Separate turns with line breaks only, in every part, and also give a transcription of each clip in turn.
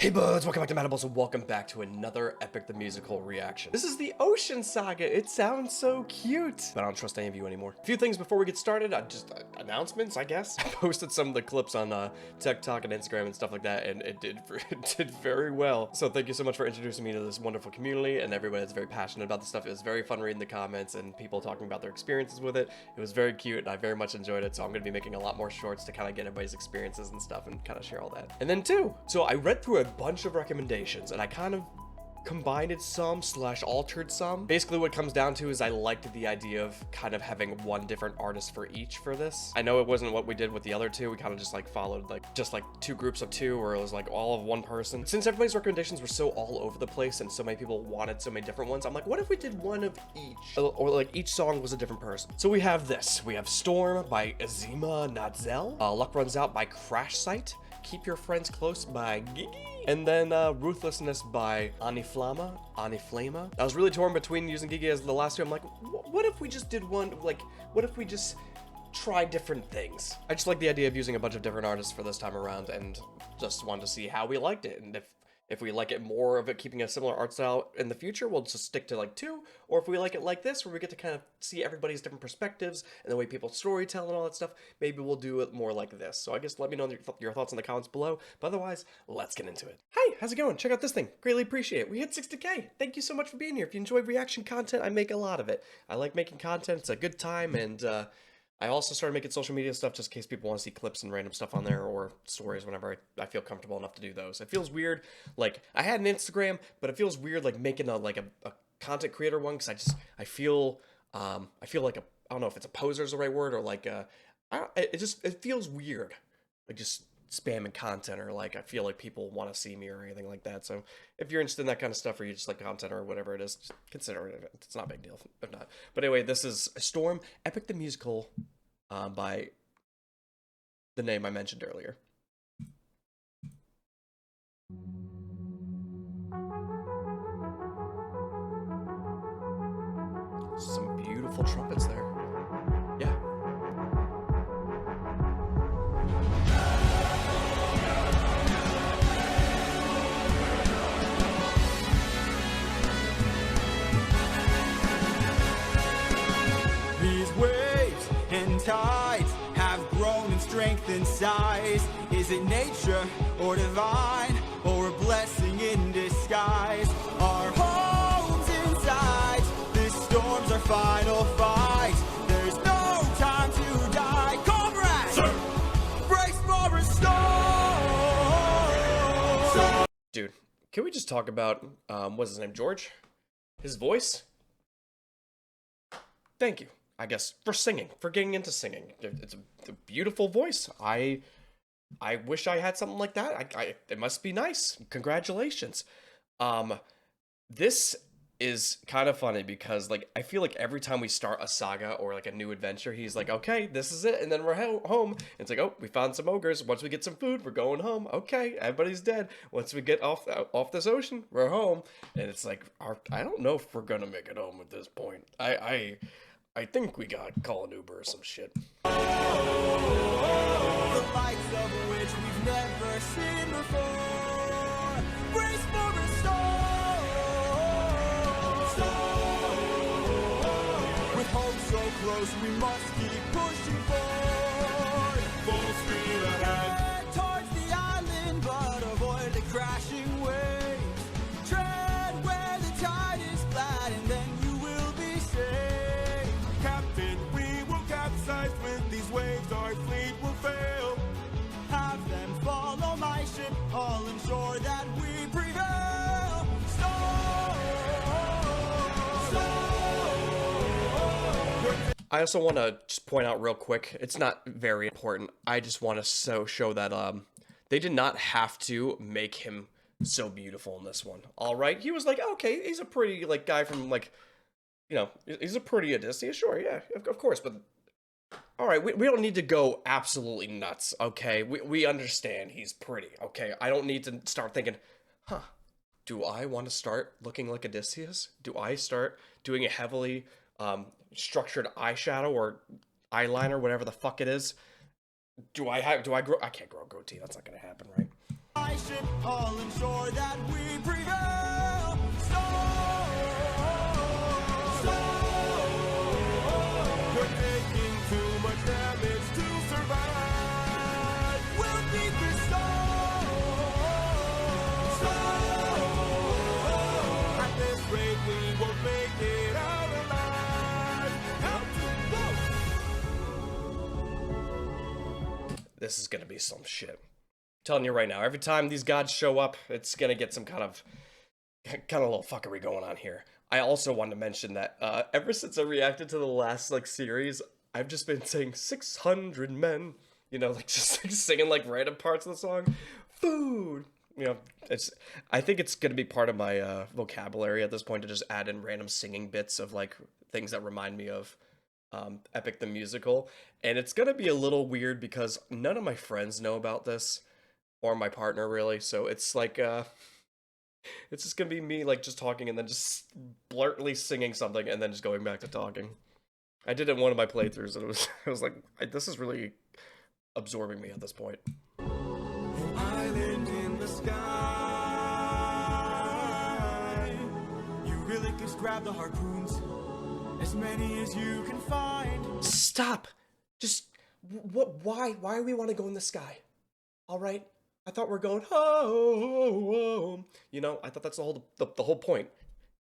Hey buds, welcome back to Madables and welcome back to another Epic the Musical reaction. This is the Ocean Saga. It sounds so cute, but I don't trust any of you anymore. A few things before we get started, announcements, I guess. I posted some of the clips on TikTok and Instagram and stuff like that, and it did very well. So thank you so much for introducing me to this wonderful community and everybody that's very passionate about this stuff. It was very fun reading the comments and people talking about their experiences with it. It was very cute and I very much enjoyed it, so I'm going to be making a lot more shorts to kind of get everybody's experiences and stuff and kind of share all that. And then two, so I read through a bunch of recommendations and I kind of combined it some / altered some. Basically what it comes down to is I liked the idea of kind of having one different artist for each for this. I know it wasn't what we did with the other two. We kind of just like followed like two groups of two, or it was like all of one person. Since everybody's recommendations were so all over the place and so many people wanted so many different ones, I'm like, what if we did one of each? Or like each song was a different person. So we have this. We have Storm by Azima Nadzel, Luck Runs Out by Crash Site, Keep Your Friends Close by Gigi, and then Ruthlessness by Aniflama. I was really torn between using Gigi as the last two. I'm like, what if we just did one, like, what if we just try different things? I just like the idea of using a bunch of different artists for this time around and just wanted to see how we liked it. And if we like it more of it keeping a similar art style in the future, we'll just stick to like two. Or if we like it like this, where we get to kind of see everybody's different perspectives and the way people storytell and all that stuff, maybe we'll do it more like this. So I guess let me know your thoughts in the comments below. But otherwise, let's get into it. Hey, how's it going? Check out this thing. Greatly appreciate it. We hit 60K. Thank you so much for being here. If you enjoy reaction content, I make a lot of it. I like making content. It's a good time, and I also started making social media stuff just in case people want to see clips and random stuff on there or stories whenever I feel comfortable enough to do those. It feels weird. Like, I had an Instagram, but it feels weird like making a content creator one, because I feel like I don't know if it's a poser is the right word, or like it feels weird, like just spamming content, or like I feel like people want to see me or anything like that. So if you're interested in that kind of stuff, or you just like content or whatever it is, just consider it. It's not a big deal if not. But anyway, this is Storm, Epic the Musical, by the name I mentioned earlier. Some beautiful trumpets there. Yeah.
These waves and tides have grown in strength and size. Is it nature or divine, or a blessing in disguise? Our homes inside, this storm's our final fight. There's no time to die. Comrades, sir, brace for a storm.
Dude, can we just talk about, what's his name, George? His voice? Thank you, I guess, for singing, for getting into singing. It's a beautiful voice. I wish I had something like that. It must be nice. Congratulations. This is kind of funny because, like, I feel like every time we start a saga or like a new adventure, he's like, okay, this is it, and then we're home. And it's like, oh, we found some ogres. Once we get some food, we're going home. Okay, everybody's dead. Once we get off this ocean, we're home. And it's like, I don't know if we're gonna make it home at this point. I think we got call an Uber or some shit.
The lights of which we've never seen before. Brace for a storm. With hope so close, we must keep pushing forward. Full speed ahead towards the island, but avoid the crashing waves. Tread where the tide is flat, and then you will be safe. Captain, we will capsize with these waves. Our fleet will fail. Have them follow my ship. I'll ensure that we prevail.
I also want to just point out real quick, it's not very important. I just want to show that they did not have to make him so beautiful in this one. All right, he was like, okay, he's a pretty like guy from like, you know, he's a pretty Odysseus, sure, yeah, of course, but all right, we don't need to go absolutely nuts, okay? We understand he's pretty, okay? I don't need to start thinking, huh, do I want to start looking like Odysseus? Do I start doing a heavily structured eyeshadow or eyeliner, whatever the fuck it is? Do I grow? I can't grow a goatee. That's not gonna happen, right?
I should all ensure that we prevail. So, we're taking too much damage to survive. We'll beat this storm. At this rate, we won't make it out alive. Help to both.
This is gonna be some shit. Telling you right now, every time these gods show up, it's gonna get some kind of little fuckery going on here. I also wanted to mention that ever since I reacted to the last like series, I've just been saying 600 men, you know, like just like, singing like random parts of the song. Food, you know, I think it's gonna be part of my vocabulary at this point to just add in random singing bits of like things that remind me of Epic the Musical, and it's gonna be a little weird because none of my friends know about this. Or my partner, really. So it's like, it's just gonna be me, like, just talking and then just bluntly singing something and then just going back to talking. I did it in one of my playthroughs and it was like, this is really absorbing me at this point.
An island in the sky. You really just grab the harpoons, as many as you can find.
Stop! Just, why do we want to go in the sky? Alright? I thought we're going home. You know, I thought that's the whole point.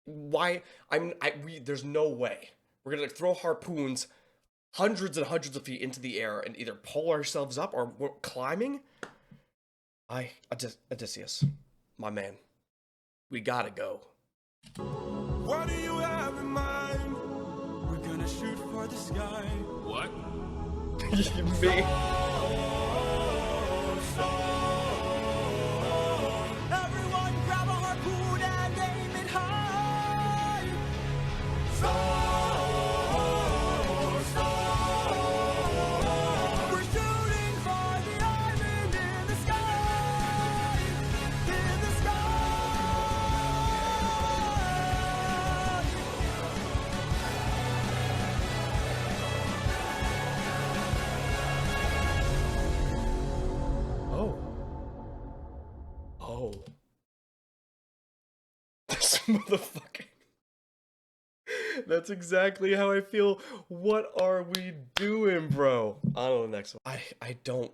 Why? There's no way we're gonna like, throw harpoons hundreds and hundreds of feet into the air and either pull ourselves up or we're climbing. Odysseus, my man, we gotta go.
What do you have in mind? We're gonna shoot for the sky.
What?
Me.
Everyone grab a harpoon and aim it high. We're shooting for the island in the sky. In the sky.
Oh. This motherfucker. That's exactly how I feel. What are we doing, bro? On to the next one. I don't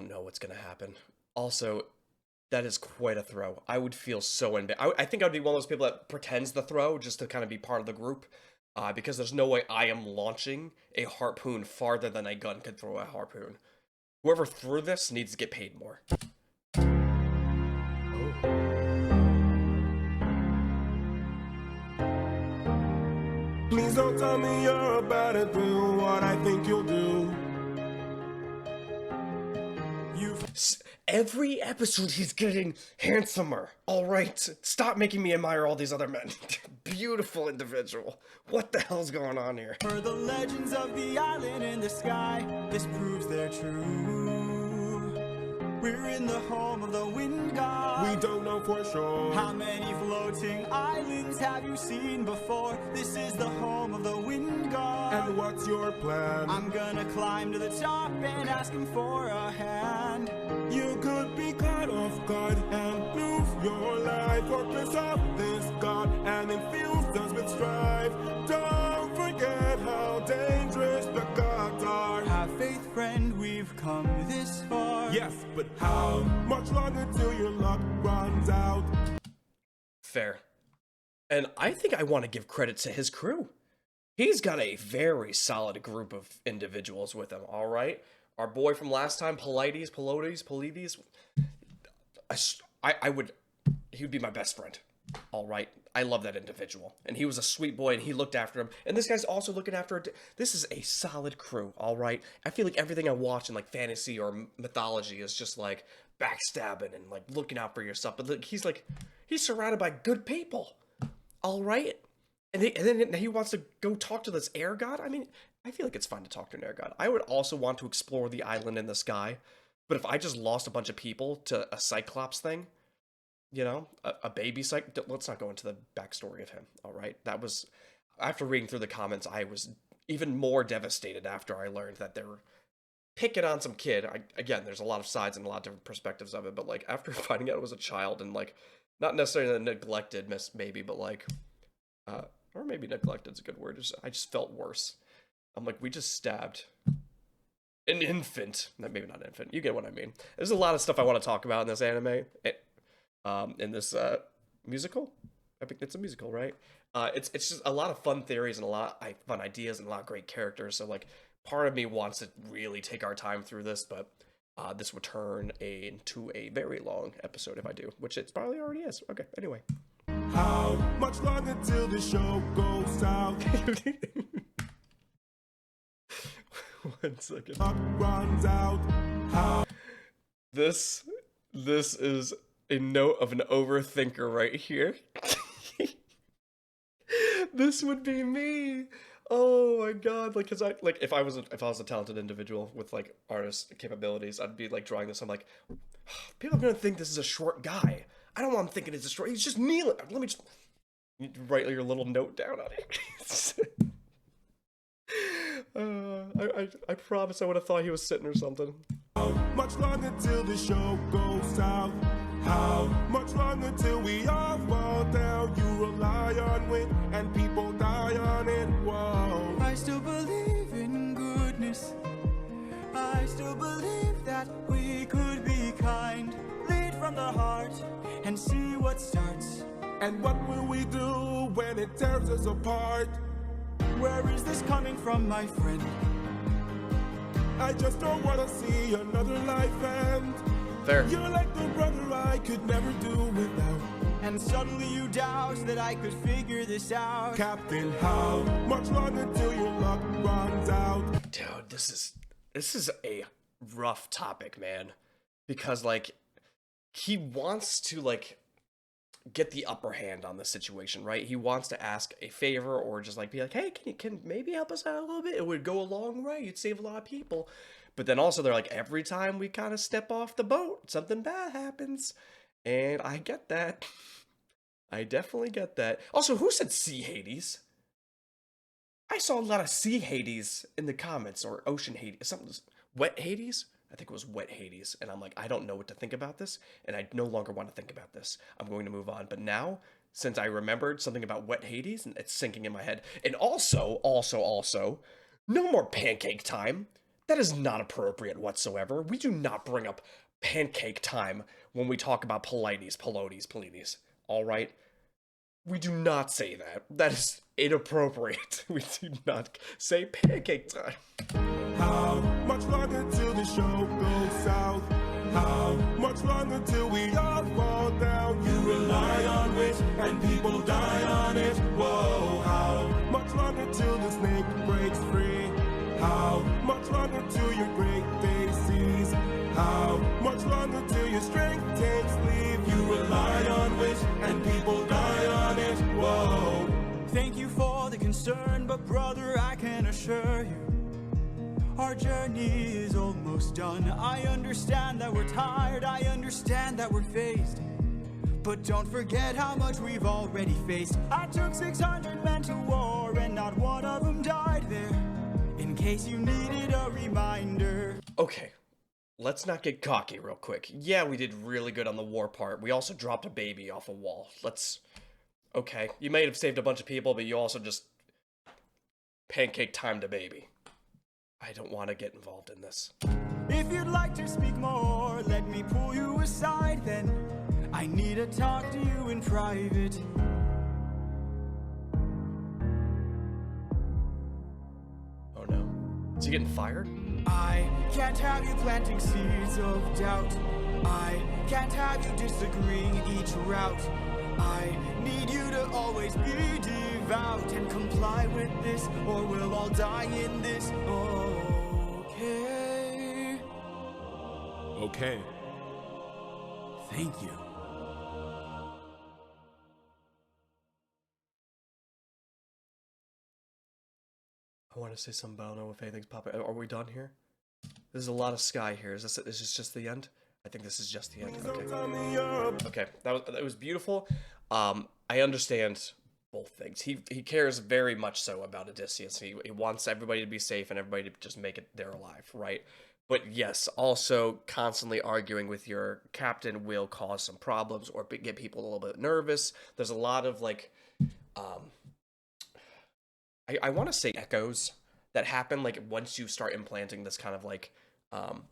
know what's gonna happen. Also, that is quite a throw. I would feel so I think I would be one of those people that pretends to throw just to kind of be part of the group. Because there's no way I am launching a harpoon farther than a gun could throw a harpoon. Whoever threw this needs to get paid more.
Please don't tell me you're about to do what I think you'll do.
Every episode he's getting handsomer. Alright, stop making me admire all these other men. Beautiful individual. What the hell's going on here?
For the legends of the island in the sky, this proves they're true. We're in the home of the wind god. We don't know for sure. How many floating islands have you seen before? This is the home of the wind god. And what's your plan? I'm gonna climb to the top and ask him for a hand. You could be caught off guard and lose your life, or piss off this god and infuse us with strife. Don't forget how dangerous the gods are. Have faith, friend, we've come this far. Yes, but how much longer till your luck runs out?
Fair. And I think I want to give credit to his crew. He's got a very solid group of individuals with him, alright? Our boy from last time, Polides, he would be my best friend. Alright, I love that individual. And he was a sweet boy and he looked after him. And this guy's also looking after it. This is a solid crew, alright? I feel like everything I watch in like fantasy or mythology is just like backstabbing and like looking out for yourself. But like, he's surrounded by good people. Alright? And then he wants to go talk to this air god? I mean, I feel like it's fine to talk to an air god. I would also want to explore the island in the sky. But if I just lost a bunch of people to a Cyclops thing, you know, a baby let's not go into the backstory of him, all right? That was, after reading through the comments, I was even more devastated after I learned that picking on some kid. Again, there's a lot of sides and a lot of different perspectives of it, but like after finding out it was a child and like not necessarily neglected, maybe, but like or maybe neglected is a good word. I just felt worse. I'm like, we just stabbed an infant. Maybe not infant. You get what I mean. There's a lot of stuff I want to talk about in this anime. In this musical. I think it's a musical, right? It's just a lot of fun theories and a lot of fun ideas and a lot of great characters. So like, part of me wants to really take our time through this, but this would turn into a very long episode if I do, which it probably already is. Okay, anyway.
How much longer till the show goes south?
1 second.
Runs out. How?
This is a note of an overthinker right here. This would be me. Oh my god, like, cause if I was a talented individual with like artist capabilities, I'd be like drawing this. I'm like, people are gonna think this is a short guy. I don't want them thinking it's a short. He's just kneeling. Let me just write your little note down on it. I promise I would have thought he was sitting or something.
How much longer till the show goes south? How much longer till we all fall down? You rely on wit and people die on it. Whoa. I still believe in goodness. I still believe that we could be kind. Lead from the heart and see what starts. And what will we do when it tears us apart? Where is this coming from, my friend? I just don't want to see another life end.
Fair.
You're like the brother I could never do without. And suddenly you doubt that I could figure this out. Captain, how much longer till your luck runs out?
Dude, this is a rough topic, man. Because like he wants to like get the upper hand on the situation, right? He wants to ask a favor or just like be like, hey, can maybe help us out a little bit? It would go a long way. You'd save a lot of people. But then also they're like, every time we kind of step off the boat, something bad happens. And I get that. I definitely get that. Also, who said Sea Hades? I saw a lot of Sea Hades in the comments, or Ocean Hades, something, Wet Hades? I think it was Wet Hades. And I'm like, I don't know what to think about this, and I no longer want to think about this. I'm going to move on. But now, since I remembered something about Wet Hades, and it's sinking in my head. And also, no more pancake time. That is not appropriate whatsoever. We do not bring up pancake time when we talk about Pilates. All right? We do not say that. That is inappropriate. We do not say pancake time.
How much longer till the show goes south? How much longer till we all fall down? You rely on wit and people die on it. Whoa, how much longer till the snake breaks free? How much longer till your great day sees? How much longer till your strength takes leave? You rely on wit and people die on it. Whoa. Thank you for the concern, but brother, I can assure you our journey is almost done. I understand that we're tired, I understand that we're phased, but don't forget how much we've already faced. I took 600 men to war and not one of them died there. In case you needed a reminder.
Okay, let's not get cocky real quick. Yeah, we did really good on the war part. We also dropped a baby off a wall. Okay, you may have saved a bunch of people, but you also just pancake timed a baby. I don't want to get involved in this.
If you'd like to speak more, let me pull you aside then. I need to talk to you in private.
Oh no. Is he getting fired?
I can't have you planting seeds of doubt. I can't have you disagreeing each route. I need you to always be devout and comply with this, or we'll all die in this. Okay. Okay. Thank you.
I want to say something, but I don't know if anything's popping. Are we done here? There's a lot of sky here. Is this just the end? I think this is just the end. Okay. Okay. That was beautiful. I understand both things. He cares very much so about Odysseus. He wants everybody to be safe and everybody to just make it there alive, right? But yes, also constantly arguing with your captain will cause some problems or get people a little bit nervous. There's a lot of like, um, I want to say echoes that happen like once you start implanting this kind of like, um,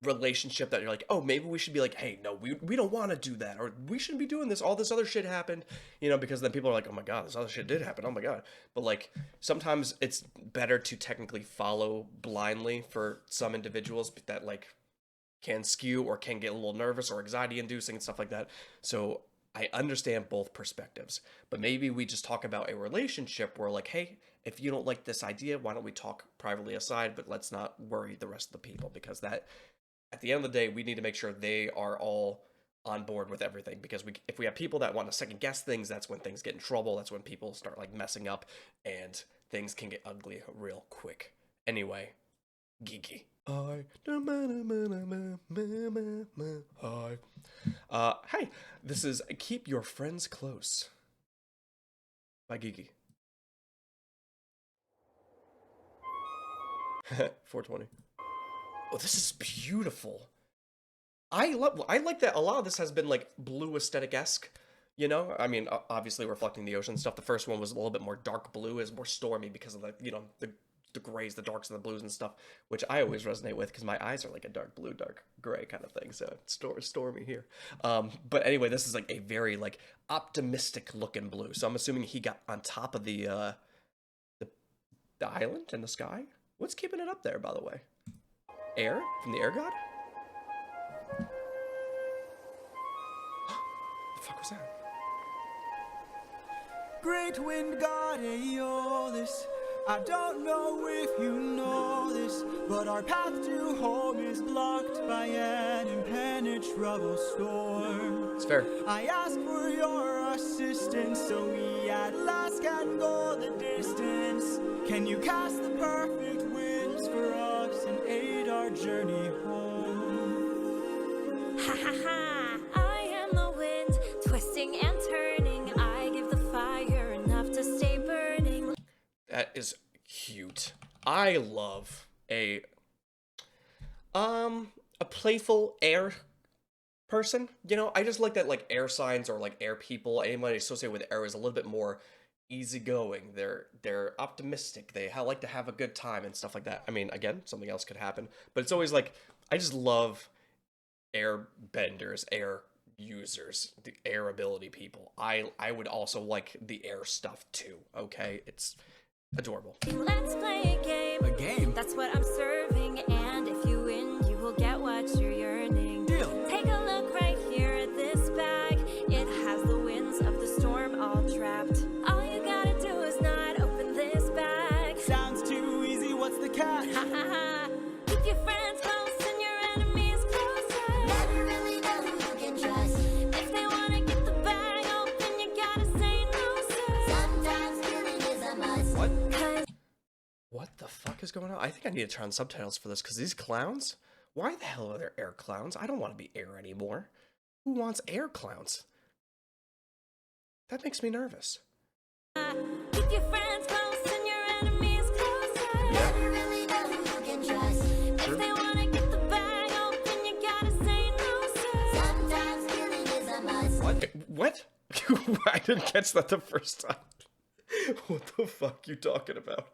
relationship that you're like, oh, maybe we should be like, hey, no, we don't want to do that, or we shouldn't be doing this. All this other shit happened, because then people are like, oh my god, this other shit did happen. Oh my god. But like sometimes it's better to technically follow blindly for some individuals that like can skew or can get a little nervous or anxiety inducing and stuff like that. So I understand both perspectives, but maybe we just talk about a relationship where like, hey, if you don't like this idea, why don't we talk privately aside, but let's not worry the rest of the people, because that at the end of the day, we need to make sure they are all on board with everything, because if we have people that want to second guess things, that's when things get in trouble. That's when people start like messing up and things can get ugly real quick. Anyway, geeky. Hi, this is Keep Your Friends Close by Geeky. 420. Oh, this is beautiful. I like that a lot of this has been like blue aesthetic-esque, I mean, obviously reflecting the ocean stuff. The first one was a little bit more dark blue, is more stormy because of the grays, the darks, and the blues and stuff, which I always resonate with because my eyes are like a dark blue, dark gray kind of thing. So it's stormy here. But anyway, this is like a very like optimistic looking blue. So I'm assuming he got on top of the island in the sky. What's keeping it up there, by the way? Air from the air god? The fuck was that?
Great wind god Aeolus, I don't know if you know this, but our path to home is blocked by an impenetrable storm.
It's fair.
I ask for your assistance so we at last can go the distance. Can you cast the perfect winds for us and aid our journey home?
Ha ha ha! I am the wind, twisting and turning. I give the fire enough to stay burning.
That is cute. I love a playful air person. I just like that like air signs or like air people, anybody associated with air is a little bit more easygoing. They're optimistic. They like to have a good time and stuff like that. I mean, again, something else could happen, but it's always like I just love air benders, air users, the air ability people. I would also like the air stuff too. Okay, it's adorable.
Let's play a game.
A game?
That's what I'm serving, and if you win, you will get what you're yearning.
Deal.
Take a look right here at this bag. It has the winds of the storm all trapped. All you gotta do is not open this bag.
Sounds too easy, what's the catch?
Ha ha ha! Keep your friends close and your enemies closer. Never really know who you can trust. If they wanna get the bag open, you gotta say no, sir. Sometimes killing is a must.
What?
What the fuck is going on? I think I need to turn on subtitles for this, because these clowns? Why the hell are there air clowns? I don't want to be air anymore. Who wants air clowns? That makes me nervous.
Keep your friends close and your enemies closer. Never really know who you can trust. If they wanna get the bag open, you gotta say no, sir. Sometimes killing is a must.
What? I didn't catch that the first time. What the fuck you talking about?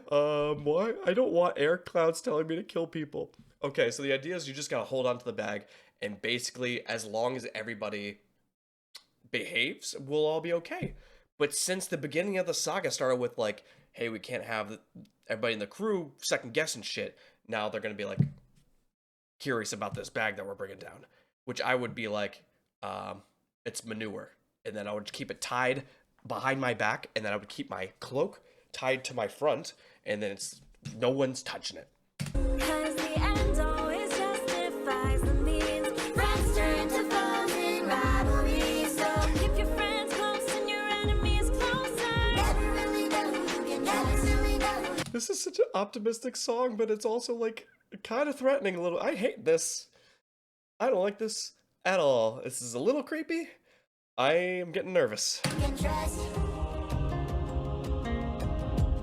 Why? I don't want air clouds telling me to kill people. Okay, so the idea is you just gotta hold on to the bag, and basically, as long as everybody behaves, we'll all be okay. But since the beginning of the saga started with like, hey, we can't have everybody in the crew second guessing shit, now they're gonna be like curious about this bag that we're bringing down, which I would be like, it's manure, and then I would keep it tied behind my back, and then I would keep my cloak tied to my front, and then no one's touching it.
'Cause the end always justifies the means. Friends turn to foes in rivalry. So keep your friends close and your enemies closer. Never really know who you can trust. Never really know.
This is such an optimistic song, but it's also like kind of threatening a little. I hate this. I don't like this at all. This is a little creepy. I am getting nervous.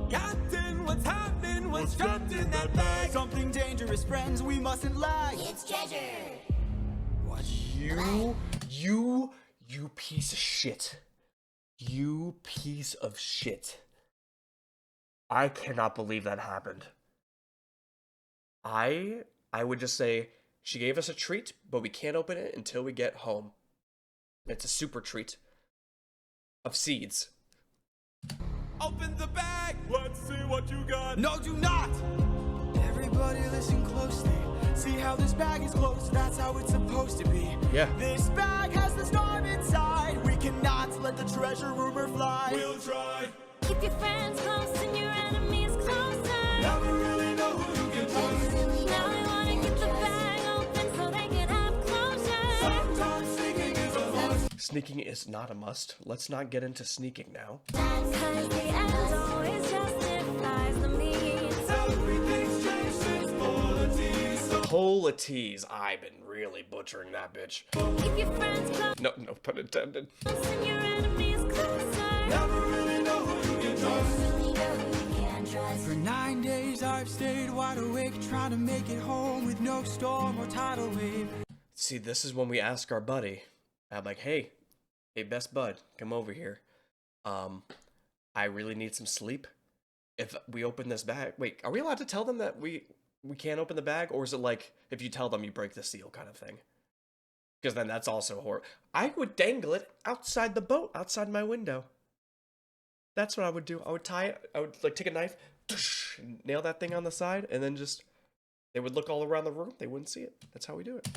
Captain, what's happening? What's trapped in that bag? Something dangerous, friends, we mustn't lag.
It's treasure.
You piece of shit. You piece of shit. I cannot believe that happened. I would just say she gave us a treat, but we can't open it until we get home. It's a super treat of seeds.
Open the bag. Let's see what you got. No, do not. Everybody listen closely. See how this bag is closed. That's how it's supposed to be.
Yeah.
This bag has the storm inside. We cannot let the treasure rumor fly. We'll try.
Keep your friends close and your enemies closer.
Never really know who you can trust.
Now we wanna get the bag open so they can have closure.
Sometimes sneaking is a must.
Sneaking is not a must. Let's not get into sneaking now.
Cause the end always justifies the means.
Everything's changed since polities.
Polities. I've been really butchering that bitch.
Keep your friends close
No pun intended.
and your enemies closer.
Never really know who you can trust.
Really know who you can trust.
For 9 days I've stayed wide awake, trying to make it home with no storm or tidal wave.
See, this is when we ask our buddy. I'm like, hey, best bud, come over here. I really need some sleep. If we open this bag, wait, are we allowed to tell them that we can't open the bag, or is it like if you tell them you break the seal kind of thing? Because then that's also horrible. I would dangle it outside the boat, outside my window. That's what I would do. I would tie it. I would like take a knife, nail that thing on the side, and then just they would look all around the room. They wouldn't see it. That's how we do it.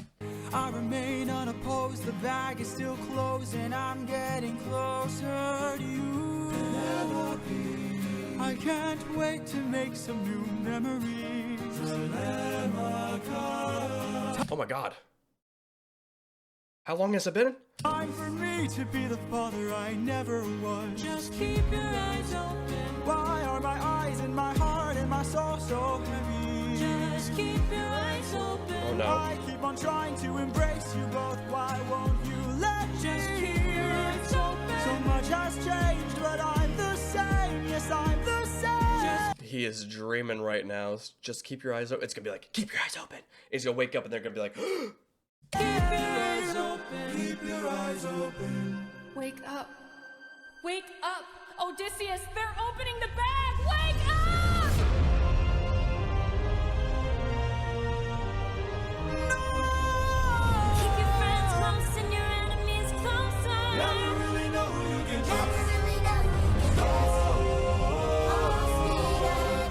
I remain unopposed, the bag is still closed, and I'm getting closer to you. I can't wait to make some new memories.
Oh my god. How long has it been?
Time for me to be the father I never was. Just keep your eyes open. Why are my eyes and my heart and my soul so heavy? Just keep your eyes open.
Oh no.
I keep on trying to embrace you both. Why won't you let me? Just keep your eyes open. So much has changed, but I'm the same. Yes, I'm the same.
He is dreaming right now. Just keep your eyes open. It's gonna be like, keep your eyes open. He's gonna wake up and they're gonna be like,
Keep your eyes open. Keep your eyes open.
Wake up. Wake up! Odysseus, they're opening the bag! Wake up!
Keep your friends close and your enemies closer.
Never really know who you can trust.
Never really know who you can trust.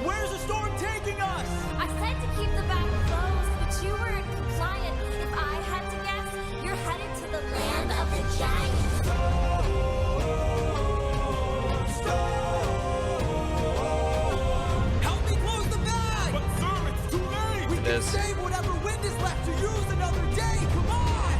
Where's the storm taking us?
I said to keep the bag closed, but you weren't compliant. If I had to guess, you're headed to the land of the giants.
Help me close the bag! But sir, it's too late! We
It
can
is.
save whatever wind is left to use another day! Come on!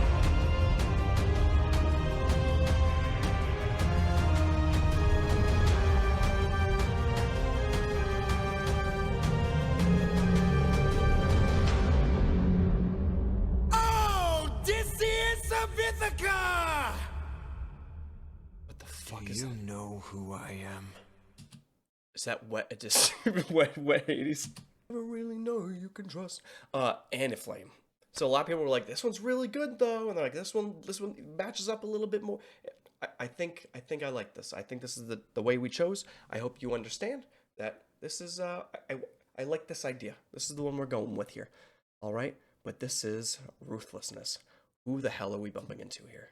Odysseus of Ithaca!
what the fuck is
You
that?
know who I am.
Is that wet? Just wet Hades. Never really know who you can trust. Aniflame. So a lot of people were like, this one's really good though, and they're like, this one matches up a little bit more. I think I like this. I think this is the way we chose. I hope you understand that this is I like this idea. This is the one we're going with here. All right, but this is Ruthlessness. Who the hell are we bumping into here?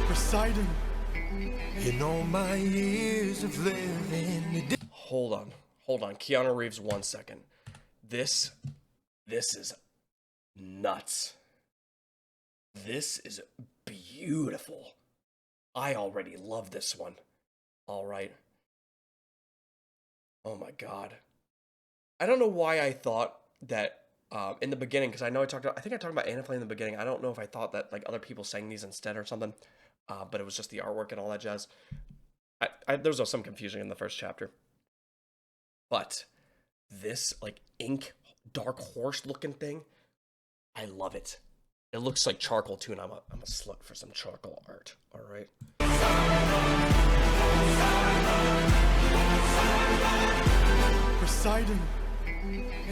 Poseidon. In all my years of living,
Hold on. Keanu Reeves, 1 second. This is nuts. This is beautiful. I already love this one. All right. Oh my god. I don't know why I thought that in the beginning, because I think I talked about Aniflame in the beginning. I don't know if I thought that like other people sang these instead or something. but it was just the artwork and all that jazz. There was some confusion in the first chapter. But this, like, ink, dark horse looking thing, I love it. It looks like charcoal too, and I'm a slut for some charcoal art, alright?
Poseidon.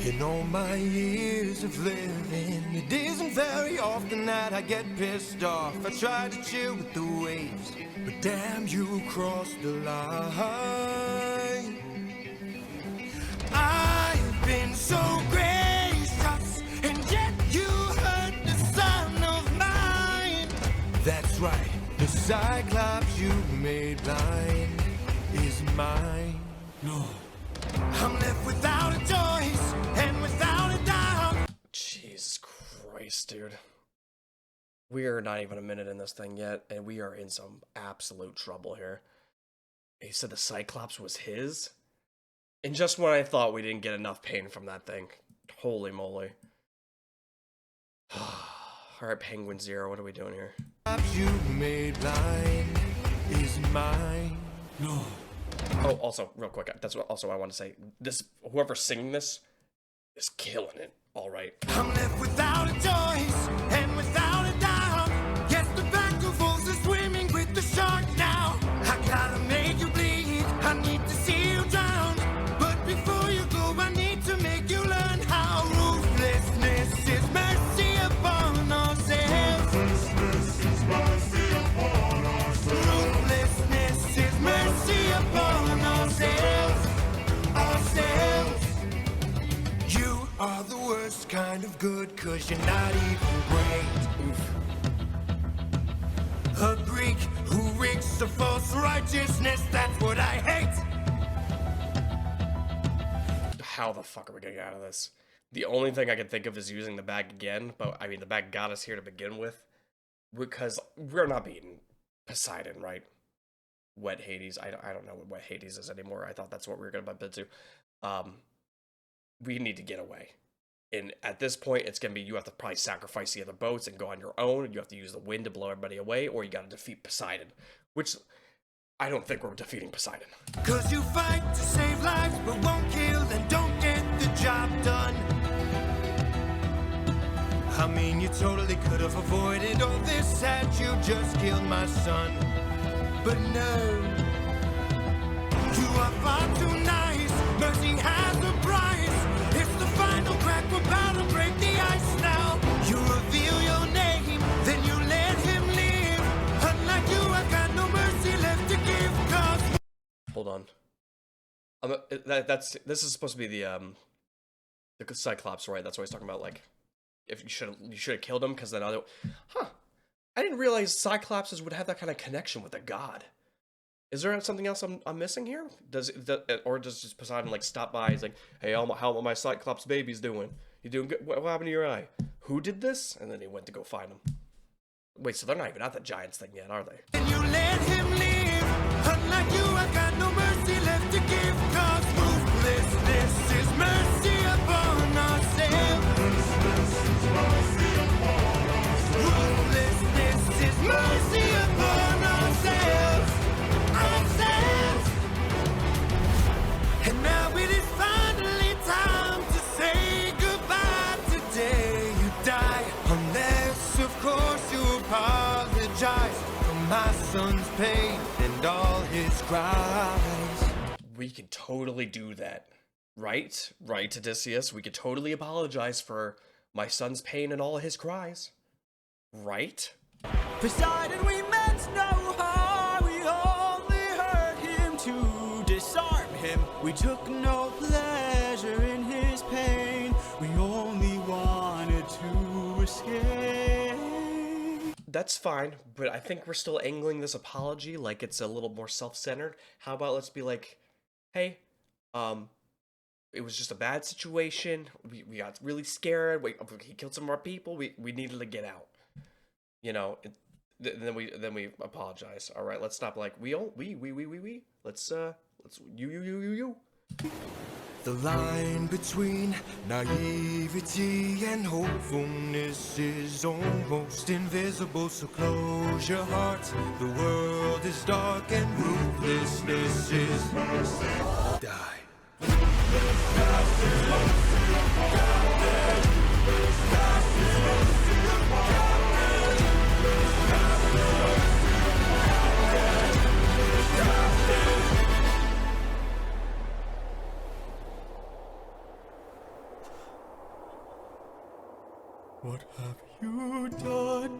In all my years of living, it isn't very often that I get pissed off. I try to chill with the waves, but damn, you crossed the line. I've been so gracious, and yet you hurt the son of mine. That's right, the Cyclops you made blind is mine. No. I'm left without a choice and without a doubt.
Jesus Christ, dude. We're not even a minute in this thing yet, and we are in some absolute trouble here. He said the Cyclops was his? And just when I thought we didn't get enough pain from that thing. Holy moly. Alright, Penguin Zero, what are we doing here?
You made blind is mine. No.
Oh, also, real quick, that's what also I want to say. This, whoever's singing this is killing it, alright.
I'm left without a choice and without a doubt. Yes, the battle force is swimming with the shark now. I gotta make you bleed, I need to see you drown. But before you go, I need to make you learn how ruthlessness is mercy upon ourselves. Ruthlessness is mercy upon ourselves. Ruthlessness is mercy upon ourselves. You are the worst kind of good, 'cause you're not even great. A Greek who reeks of false righteousness, that's what I hate.
How the fuck are we gonna get out of this? The only thing I can think of is using the bag again, but I mean, the bag got us here to begin with. Because we're not beating Poseidon, right? Wet Hades. I don't know what Wet Hades is anymore. I thought that's what we were gonna bump into. We need to get away. And at this point, it's going to be you have to probably sacrifice the other boats and go on your own. You have to use the wind to blow everybody away, or you got to defeat Poseidon. Which, I don't think we're defeating Poseidon.
'Cause you fight to save lives, but won't kill and don't get the job done. I mean, you totally could have avoided all this had you just killed my son. But no, you are far too nice. Mercy has a price. It's the final crack, we're about to break the ice now. You reveal your name, then you let him live. Unlike you, I got no mercy left to give, 'cause...
Hold on. This is supposed to be the Cyclops, right? That's what he's talking about. Like, if you should have killed him, because then I didn't realize Cyclopses would have that kind of connection with a god. Is there something else I'm missing here? Or does just Poseidon like stop by? He's like, hey, how are my Cyclops babies doing? You doing good? What happened to your eye? Who did this? And then he went to go find him. Wait, so they're not even at the Giants thing yet, are they?
And you let him live. Unlike you, I got no mercy left to give, 'cause ruthlessness is mercy upon ourselves. Ruthlessness is mercy upon ourselves. And now it is finally time to say goodbye. Today you die, unless of course you apologize for my son's pain and all his cries.
We could totally do that, right? Right, Odysseus? We could totally apologize for my son's pain and all his cries, right?
Poseidon, we meant no harm. We only hurt him to disarm him. We took no pleasure in his pain. We only wanted to escape.
That's fine, but I think we're still angling this apology like it's a little more self-centered. How about let's be like, hey, it was just a bad situation. We got really scared. He killed some of our people. We needed to get out. You know, then we apologize. All right, let's stop like we. Let's you.
The line between naivety and hopefulness is almost invisible, so close your heart. The world is dark and ruthlessness is die. What have you done?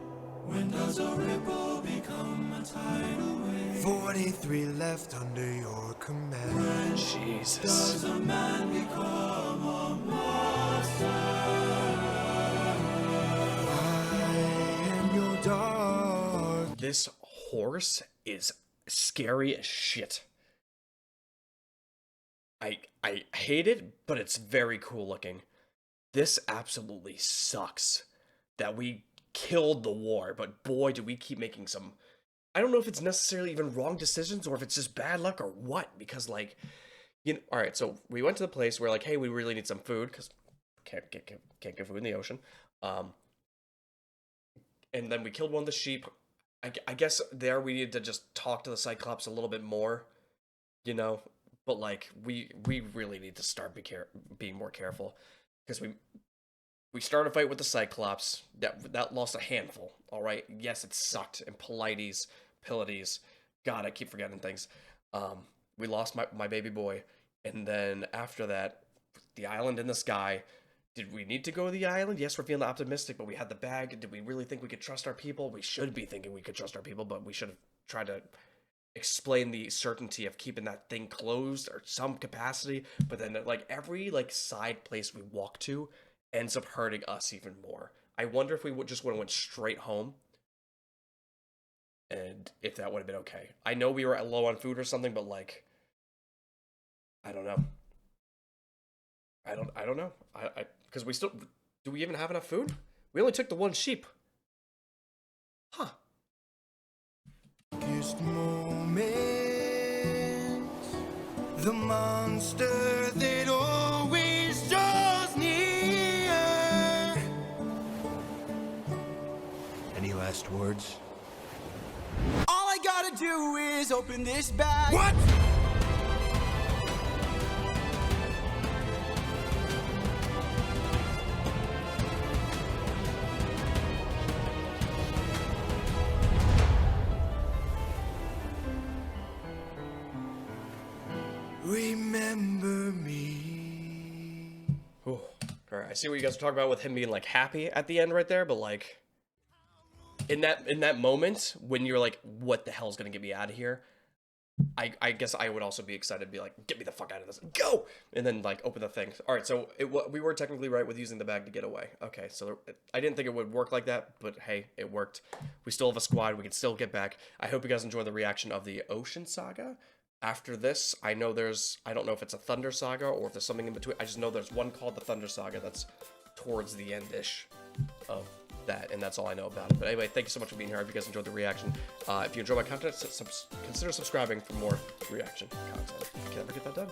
When does a ripple become a tidal wave? 43 left under your command.
Jesus.
Does a man become a monster? I am your dog.
This horse is scary as shit. I hate it, but it's very cool looking. This absolutely sucks that we killed the war, but boy, do we keep making some... I don't know if it's necessarily even wrong decisions or if it's just bad luck or what, because, like, you know, all right, so we went to the place where, like, hey, we really need some food, because can't get food in the ocean, and then we killed one of the sheep. I guess there we needed to just talk to the Cyclops a little bit more, you know, but, like, we really need to start being more careful. Because we started a fight with the Cyclops that lost a handful. All right, yes, it sucked. And Pilides, God, I keep forgetting things. We lost my baby boy, and then after that, the island in the sky. Did we need to go to the island? Yes, we're feeling optimistic, but we had the bag. Did we really think we could trust our people? We should be thinking we could trust our people, but we should have tried to explain the certainty of keeping that thing closed or some capacity. But then, like, every, like, side place we walk to ends up hurting us even more. I wonder if we would have went straight home, and if that would have been okay. I know we were low on food or something, but, like, I don't know. I don't know. Because we still... Do we even have enough food? We only took the one sheep. Huh.
Moment, the monster that always draws near. Any last words? All I gotta do is open this bag. What? Remember me.
Ooh. Alright, I see what you guys are talking about with him being, like, happy at the end right there, but, like, in that moment when you're like, what the hell's gonna get me out of here, I guess I would also be excited to be like, get me the fuck out of this, go, and then, like, open the thing. All right, so we were technically right with using the bag to get away. Okay, so I didn't think it would work like that, but hey, it worked. We still have a squad. We can still get back. I hope you guys enjoy the reaction of the Ocean Saga. After this, I know I don't know if it's a Thunder Saga or if there's something in between. I just know there's one called the Thunder Saga that's towards the end-ish of that, and that's all I know about it. But anyway, thank you so much for being here. I hope you guys enjoyed the reaction. If you enjoy my content, consider subscribing for more reaction content. If you can ever get that done.